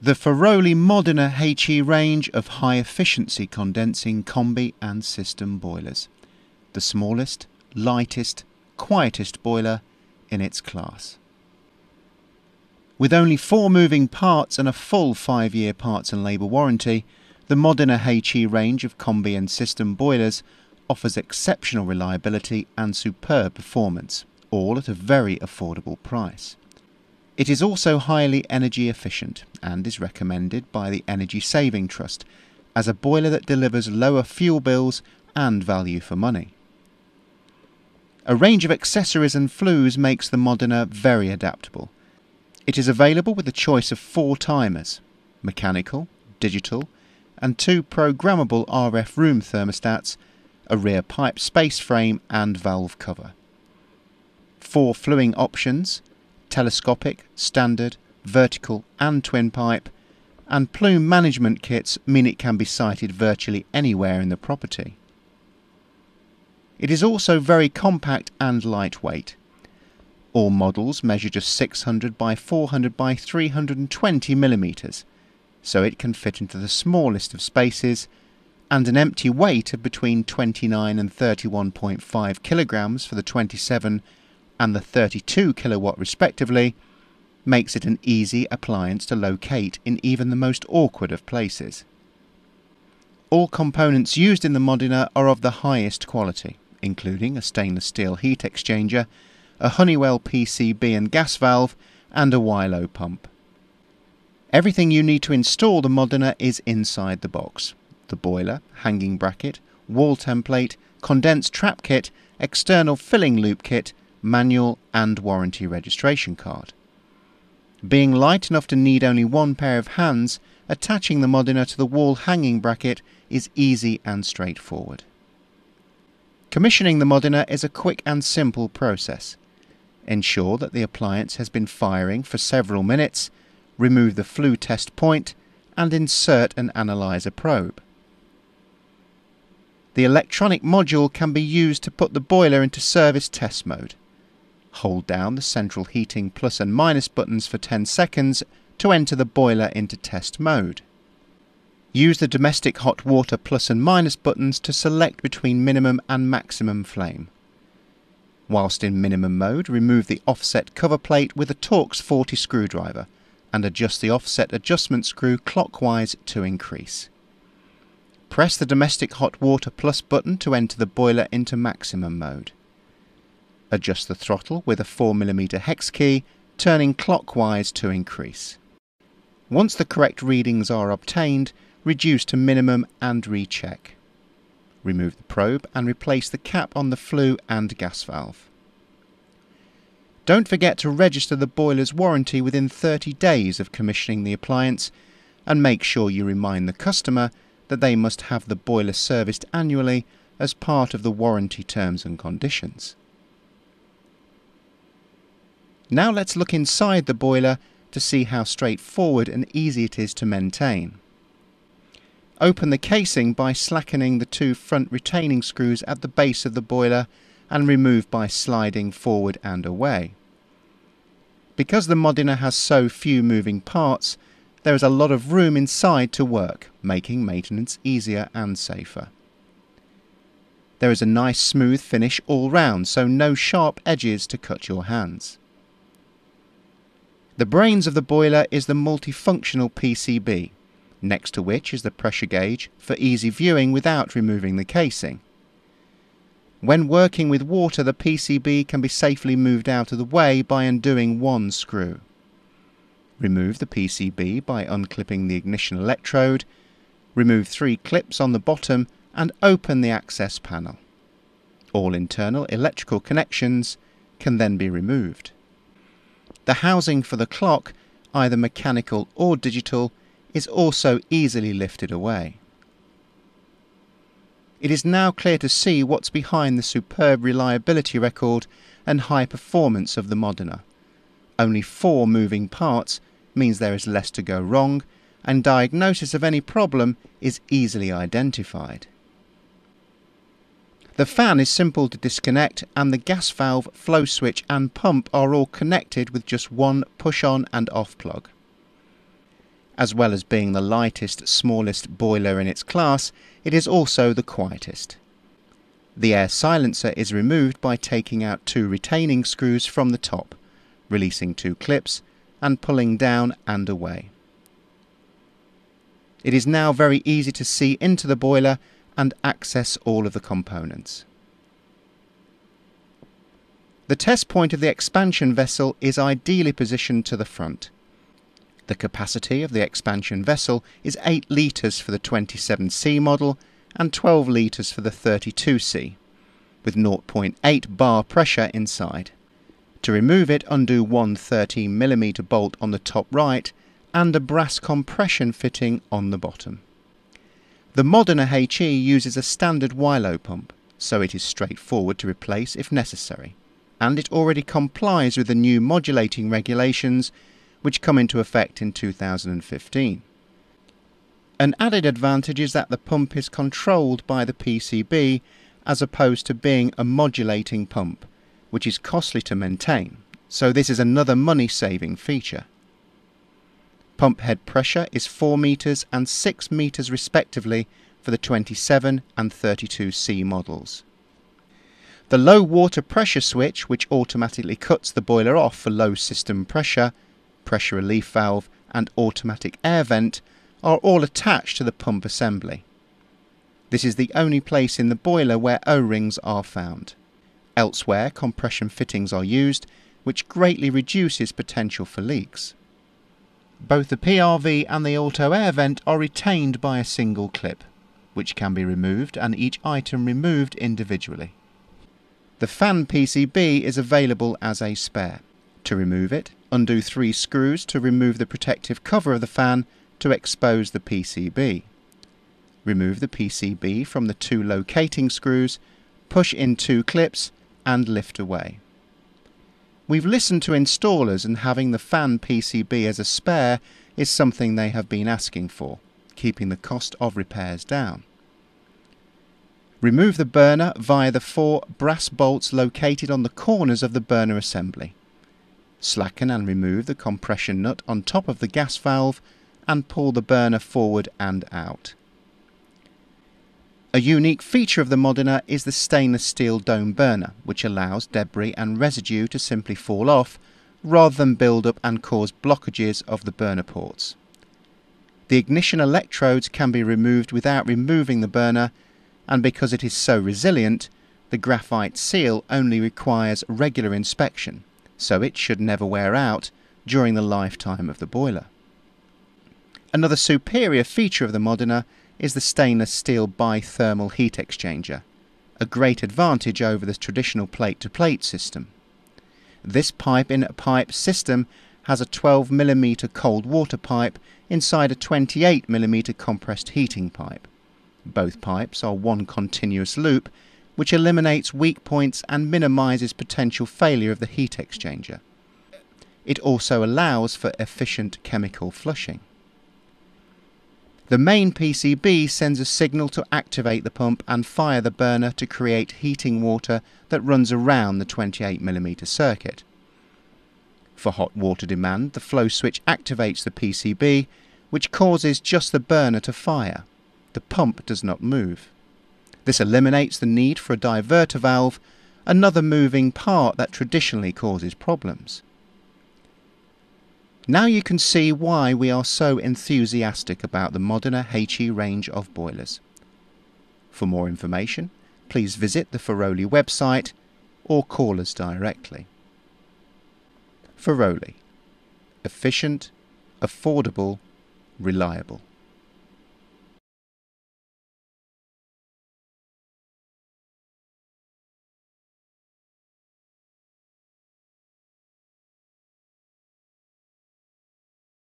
The Ferroli Modena HE range of high-efficiency condensing combi and system boilers. The smallest, lightest, quietest boiler in its class. With only 4 moving parts and a full 5-year parts and labour warranty, the Modena HE range of combi and system boilers offers exceptional reliability and superb performance, all at a very affordable price. It is also highly energy efficient and is recommended by the Energy Saving Trust as a boiler that delivers lower fuel bills and value for money. A range of accessories and flues makes the Modena very adaptable. It is available with a choice of 4 timers, mechanical, digital, and 2 programmable RF room thermostats, a rear pipe space frame and valve cover. 4 fluing options, telescopic, standard, vertical and twin pipe, and plume management kits mean it can be sited virtually anywhere in the property. It is also very compact and lightweight. All models measure just 600 by 400 by 320 mm, so it can fit into the smallest of spaces, and an empty weight of between 29 and 31.5 kilograms for the 27 and the 32 kilowatt respectively, makes it an easy appliance to locate in even the most awkward of places. All components used in the Modena are of the highest quality, including a stainless steel heat exchanger, a Honeywell PCB and gas valve, and a Wilo pump. Everything you need to install the Modena is inside the box: the boiler, hanging bracket, wall template, condensed trap kit, external filling loop kit, manual and warranty registration card. Being light enough to need only 1 pair of hands, attaching the Modena to the wall hanging bracket is easy and straightforward. Commissioning the Modena is a quick and simple process. Ensure that the appliance has been firing for several minutes, remove the flue test point, and insert an analyzer probe. The electronic module can be used to put the boiler into service test mode. Hold down the central heating plus and minus buttons for 10 seconds to enter the boiler into test mode. Use the domestic hot water plus and minus buttons to select between minimum and maximum flame. Whilst in minimum mode, remove the offset cover plate with a Torx 40 screwdriver and adjust the offset adjustment screw clockwise to increase. Press the domestic hot water plus button to enter the boiler into maximum mode. Adjust the throttle with a 4mm hex key, turning clockwise to increase. Once the correct readings are obtained, reduce to minimum and recheck. Remove the probe and replace the cap on the flue and gas valve. Don't forget to register the boiler's warranty within 30 days of commissioning the appliance, and make sure you remind the customer that they must have the boiler serviced annually as part of the warranty terms and conditions. Now let's look inside the boiler to see how straightforward and easy it is to maintain. Open the casing by slackening the 2 front retaining screws at the base of the boiler and remove by sliding forward and away. Because the Modena has so few moving parts, there is a lot of room inside to work, making maintenance easier and safer. There is a nice smooth finish all round, so no sharp edges to cut your hands. The brains of the boiler is the multifunctional PCB, next to which is the pressure gauge for easy viewing without removing the casing. When working with water, the PCB can be safely moved out of the way by undoing 1 screw. Remove the PCB by unclipping the ignition electrode, remove 3 clips on the bottom and open the access panel. All internal electrical connections can then be removed. The housing for the clock, either mechanical or digital, is also easily lifted away. It is now clear to see what's behind the superb reliability record and high performance of the Modena. Only 4 moving parts means there is less to go wrong, and diagnosis of any problem is easily identified. The fan is simple to disconnect, and the gas valve, flow switch and pump are all connected with just 1 push-on and off plug. As well as being the lightest, smallest boiler in its class, it is also the quietest. The air silencer is removed by taking out 2 retaining screws from the top, releasing 2 clips, and pulling down and away. It is now very easy to see into the boiler and access all of the components. The test point of the expansion vessel is ideally positioned to the front. The capacity of the expansion vessel is 8 litres for the 27C model and 12 litres for the 32C, with 0.8 bar pressure inside. To remove it, undo one 13mm bolt on the top right and a brass compression fitting on the bottom. The moderner HE uses a standard Wilo pump, so it is straightforward to replace if necessary, and it already complies with the new modulating regulations which come into effect in 2015. An added advantage is that the pump is controlled by the PCB as opposed to being a modulating pump, which is costly to maintain, so this is another money-saving feature. Pump head pressure is 4 meters and 6 meters respectively for the 27 and 32C models. The low water pressure switch, which automatically cuts the boiler off for low system pressure, pressure relief valve and automatic air vent, are all attached to the pump assembly. This is the only place in the boiler where O-rings are found. Elsewhere, compression fittings are used, which greatly reduces potential for leaks. Both the PRV and the auto air vent are retained by a single clip, which can be removed and each item removed individually. The fan PCB is available as a spare. To remove it, undo 3 screws to remove the protective cover of the fan to expose the PCB. Remove the PCB from the 2 locating screws, push in 2 clips and lift away. We've listened to installers, and having the fan PCB as a spare is something they have been asking for, keeping the cost of repairs down. Remove the burner via the 4 brass bolts located on the corners of the burner assembly. Slacken and remove the compression nut on top of the gas valve and pull the burner forward and out. A unique feature of the Moderna is the stainless steel dome burner, which allows debris and residue to simply fall off rather than build up and cause blockages of the burner ports. The ignition electrodes can be removed without removing the burner, and because it is so resilient, the graphite seal only requires regular inspection, so it should never wear out during the lifetime of the boiler. Another superior feature of the Moderna is the stainless steel bithermal heat exchanger, a great advantage over the traditional plate-to-plate system. This pipe-in-a-pipe system has a 12mm cold water pipe inside a 28mm compressed heating pipe. Both pipes are one continuous loop, which eliminates weak points and minimises potential failure of the heat exchanger. It also allows for efficient chemical flushing. The main PCB sends a signal to activate the pump and fire the burner to create heating water that runs around the 28mm circuit. For hot water demand, the flow switch activates the PCB, which causes just the burner to fire. The pump does not move. This eliminates the need for a diverter valve, another moving part that traditionally causes problems. Now you can see why we are so enthusiastic about the Moderna HE range of boilers. For more information, please visit the Feroli website or call us directly. Feroli. Efficient, affordable, reliable.